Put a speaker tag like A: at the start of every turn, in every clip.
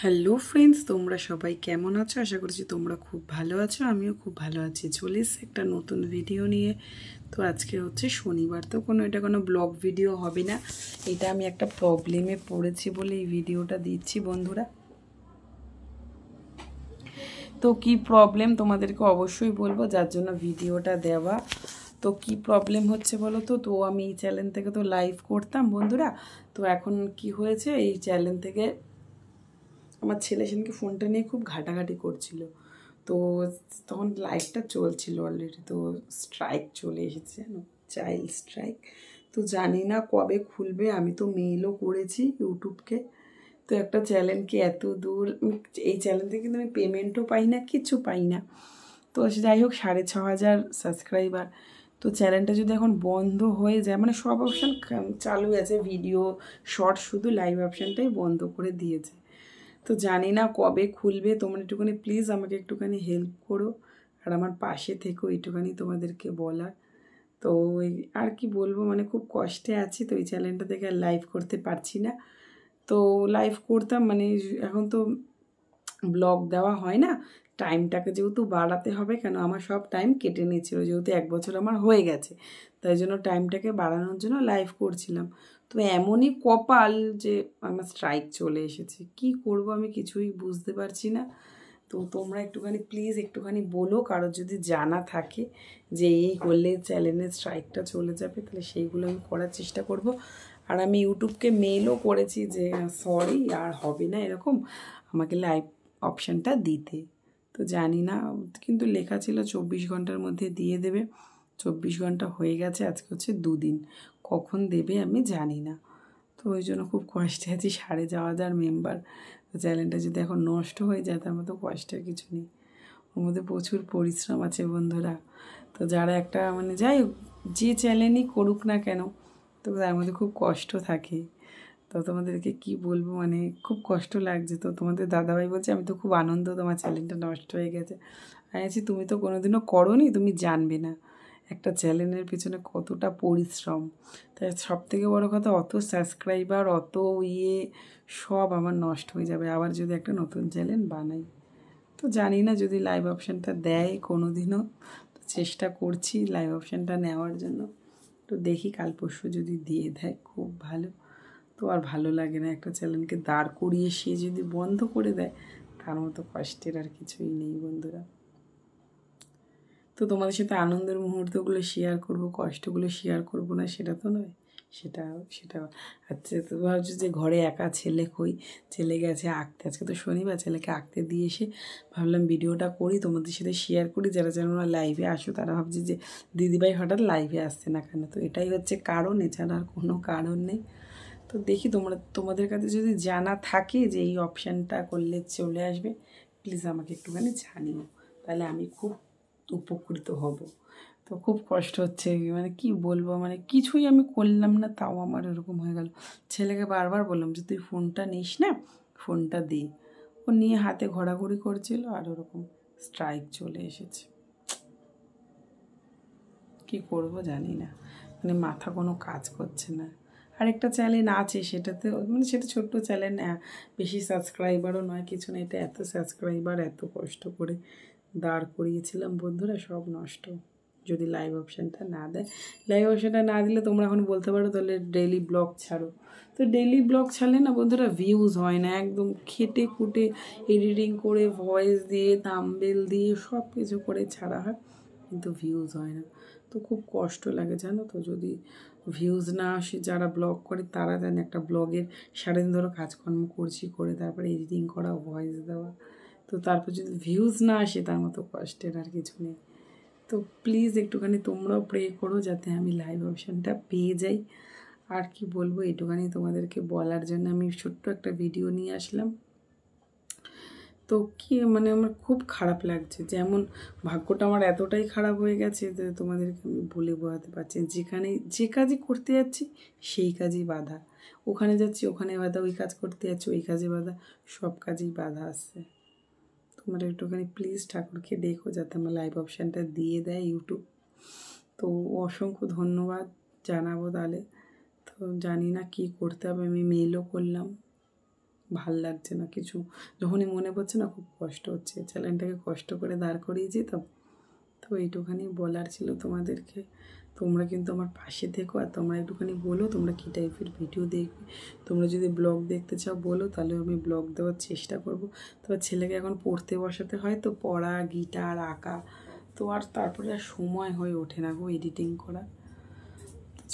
A: Hello friends, তোমরা সবাই কেমন আছো? আশা করছি তোমরা খুব ভালো আছো। আমিও খুব ভালো আছি। চলে এসেছি একটা নতুন ভিডিও নিয়ে। তো আজকে হচ্ছে শনিবার, তো এটা কোনো ব্লগ ভিডিও হবে না। এটা আমি একটা প্রবলেমে পড়েছি বলে এই ভিডিওটা দিচ্ছি বন্ধুরা। তো কি প্রবলেম তোমাদেরকে অবশ্যই বলবো, যার জন্য ভিডিওটা দেওয়া। তো কি প্রবলেম হচ্ছে বলো তো আমি এই চ্যানেল থেকে তো লাইভ করতাম বন্ধুরা। তো এখন কি হয়েছে, এই চ্যানেল থেকে আমার ছেলে সেদিনকে ফোনটা নিয়ে খুব ঘাটাঘাটি করছিল। তো তখন লাইভটা চলছিল অলরেডি, তো স্ট্রাইক চলে এসেছে, জানো, চাইল্ড স্ট্রাইক। তো জানি না কবে খুলবে। আমি তো মেইলও করেছি ইউটিউবকে। তো একটা চ্যানেলকে এত দূর, এই চ্যানেল থেকে কিন্তু আমি পেমেন্টও পাই না, কিছু পাই না। তো যাই হোক, 6,500 সাবস্ক্রাইবার। তো চ্যানেলটা যদি এখন বন্ধ হয়ে যায়, মানে সব অপশান চালু আছে, ভিডিও শর্ট, শুধু লাইভ অপশানটাই বন্ধ করে দিয়েছে। তো জানি না কবে খুলবে। তোমরা একটুখানি প্লিজ আমাকে একটুখানি হেল্প করো, আর আমার পাশে থেকেও একটুখানি তোমাদেরকে বলার। তো আর কি বলবো, মানে খুব কষ্টে আছি। তো এই চ্যানেলটা থেকে আর লাইভ করতে পারছি না। তো লাইভ করতাম, মানে এখন তো ব্লগ দেওয়া হয় না। টাইমটাকে যেহেতু বাড়াতে হবে, কেন আমার সব টাইম কেটে নিয়েছিল, যেহেতু 1 বছর আমার হয়ে গেছে, তাই জন্য টাইমটাকে বাড়ানোর জন্য লাইভ করছিলাম। তো এমনই কপাল যে আমার স্ট্রাইক চলে এসেছে। কি করব আমি কিছুই বুঝতে পারছি না। তো তোমরা একটুখানি প্লিজ একটুখানি বলো, কারোর যদি জানা থাকে যে এই করলে চ্যানেলের স্ট্রাইকটা চলে যাবে, তাহলে সেইগুলো আমি করার চেষ্টা করব। আর আমি ইউটিউবকে মেলও করেছি যে সরি, আর হবে না এরকম, আমাকে লাইভ অপশানটা দিতে। তো জানি না, কিন্তু লেখা ছিল 24 ঘন্টার মধ্যে দিয়ে দেবে। 24 ঘন্টা হয়ে গেছে, আজকে হচ্ছে 2 দিন। কখন দেবে আমি জানি না। তো ওই জন্য খুব কষ্টে আছি। 5,500 মেম্বার, তো চ্যানেলটা যদি এখন নষ্ট হয়ে যায়, তার মতো কষ্টের কিছু নেই। ওর মধ্যে প্রচুর পরিশ্রম আছে বন্ধুরা। তো যারা একটা, মানে যাই হোক, যে চ্যানেলই করুক না কেন, তো তার মধ্যে খুব কষ্ট থাকে। তো তোমাদেরকে কি বলবো, মানে খুব কষ্ট লাগছে। তো তোমাদের দাদাভাই বলছে আমি তো খুব আনন্দ, তোমার চ্যানেলটা নষ্ট হয়ে গেছে। আমি বলছি তুমি তো কোনোদিনও করোনি, তুমি জানবে না একটা চ্যানেলের পিছনে কতটা পরিশ্রম। তাই সবথেকে বড় কথা, অত সাবস্ক্রাইবার, অত সব আমার নষ্ট হয়ে যাবে আবার যদি একটা নতুন চ্যানেল বানাই। তো জানি না যদি লাইভ অপশানটা দেয় কোনো দিনও। তো চেষ্টা করছি লাইভ অপশানটা নেওয়ার জন্য। তো দেখি কাল পরশু যদি দিয়ে দেয় খুব ভালো। তো আর ভালো লাগে না, একটা চ্যানেলকে দাঁড় করিয়ে সে যদি বন্ধ করে দেয়, তার মতো কষ্টের আর কিছুই নেই বন্ধুরা। তো তোমাদের সাথে আনন্দের মুহূর্তগুলো শেয়ার করব, কষ্টগুলো শেয়ার করব না সেটা তো নয়। সেটা সেটা আচ্ছা, তো ভাবছি যে ঘরে একা ছেলে কই, ছেলে গেছে আঁকতে। আজকে তো শনিবার, ছেলেকে আঁকতে দিয়ে এসে ভাবলাম ভিডিওটা করি, তোমাদের সাথে শেয়ার করি। যারা যেন লাইভে আসো, তারা ভাবছি যে দিদিভাই হঠাৎ লাইভে আসছে না কেন। তো এটাই হচ্ছে কারণ, এছাড়া আর কোনো কারণ নেই। তো দেখি তোমাদের কাছে যদি জানা থাকে যে এই অপশানটা করলে চলে আসবে, প্লিজ আমাকে একটুখানি জানিও, তাহলে আমি খুব উপকৃত হব। তো খুব কষ্ট হচ্ছে, মানে কি বলবো, মানে কিছুই আমি করলাম না, তাও আমার এরকম হয়ে গেল। ছেলেকে বারবার বললাম যে তুই ফোনটা নিস না, ফোনটা দে। ও নিয়ে হাতে ঘোরাঘুরি করছিল, আর ওরকম স্ট্রাইক চলে এসেছে। কি করব জানি না, মানে মাথা কোনো কাজ করছে না। আরেকটা চ্যানেল আছে, সেটাতে মানে সেটা ছোট্ট চ্যানেল, বেশি সাবস্ক্রাইবারও নয়, কিছু না। এটা এত সাবস্ক্রাইবার, এত কষ্ট করে দাঁড় করিয়েছিলাম বন্ধুরা, সব নষ্ট যদি লাইভ অপশানটা না দেয়। লাইভ অপশানটা না দিলে তোমরা এখন বলতে পারো তাহলে ডেইলি ব্লগ ছাড়ো। তো ডেইলি ব্লগ ছাড়লে না বন্ধুরা ভিউজ হয় না, একদম খেটে খুঁটে এডিটিং করে, ভয়েস দিয়ে, থাম্বনেল দিয়ে সব কিছু করে ছাড়া হয়, কিন্তু ভিউজ হয় না। তো খুব কষ্ট লাগে জানো তো, যদি ভিউজ না আসে। যারা ব্লগ করে তারা জানে, একটা ব্লগের সারাদিন ধরো কাজকর্ম করছি, করে তারপরে এডিটিং করা, ভয়েস দেওয়া, তো তারপর যদি ভিউজ না আসে, তার মতো কষ্টের আর কিছু নেই। তো প্লিজ একটুখানি তোমরাও প্রে করো যাতে আমি লাইভ অপশানটা পেয়ে যাই। আর কি বলবো, একটুখানি তোমাদেরকে বলার জন্য আমি ছোট্ট একটা ভিডিও নিয়ে আসলাম। তো কি, মানে আমার খুব খারাপ লাগছে, যেমন ভাগ্যটা আমার এতটাই খারাপ হয়ে গেছে যে তোমাদেরকে আমি বলে বোঝাতে পারছি। যেখানে যে কাজই করতে যাচ্ছি সেই কাজই বাধা, ওখানে যাচ্ছি ওখানে বাধা, ওই কাজ করতে যাচ্ছি ওই কাজে বাধা, সব কাজেই বাধা আসছে। তোমরা একটুখানি প্লিজ ঠাকুরকে দেখো যাতে আমার লাইভ অপশানটা দিয়ে দেয় ইউটিউব। তো অসংখ্য ধন্যবাদ জানাবো তাহলে। তো জানি না কি করতে হবে, আমি মেলও করলাম, ভাল লাগছে না কিছু, যখনই মনে পড়ছে না খুব কষ্ট হচ্ছে। চ্যানেলটাকে কষ্ট করে দাঁড় করিয়েছি তো, তো এইটুখানি বলার ছিল তোমাদেরকে। তোমরা কিন্তু আমার পাশে থেকো, আর তোমরা একটুখানি বলো তোমরা কী টাইপের ভিডিও দেখবে। তোমরা যদি ব্লগ দেখতে চাও বলো, তাহলে আমি ব্লগ দেওয়ার চেষ্টা করব। তবে ছেলেকে এখন পড়তে বসাতে হয়, তো পড়া, গিটার, আঁকা, তো আর তারপরে আর সময় হয়ে ওঠে না গো এডিটিং করা।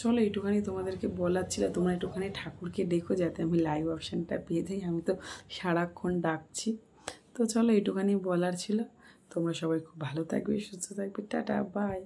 A: চলো একটুখানি তোমাদেরকে বলার ছিল, তোমরা একটুখানি ঠাকুরকে ডেকো যাতে আমি লাইভ অপশানটা পেয়ে যাই, আমি তো সারাক্ষণ ডাকছি। তো চলো একটুখানি বলার ছিল। তোমরা সবাই খুব ভালো থাকবে, সুস্থ থাকবে, টাটা, বাই।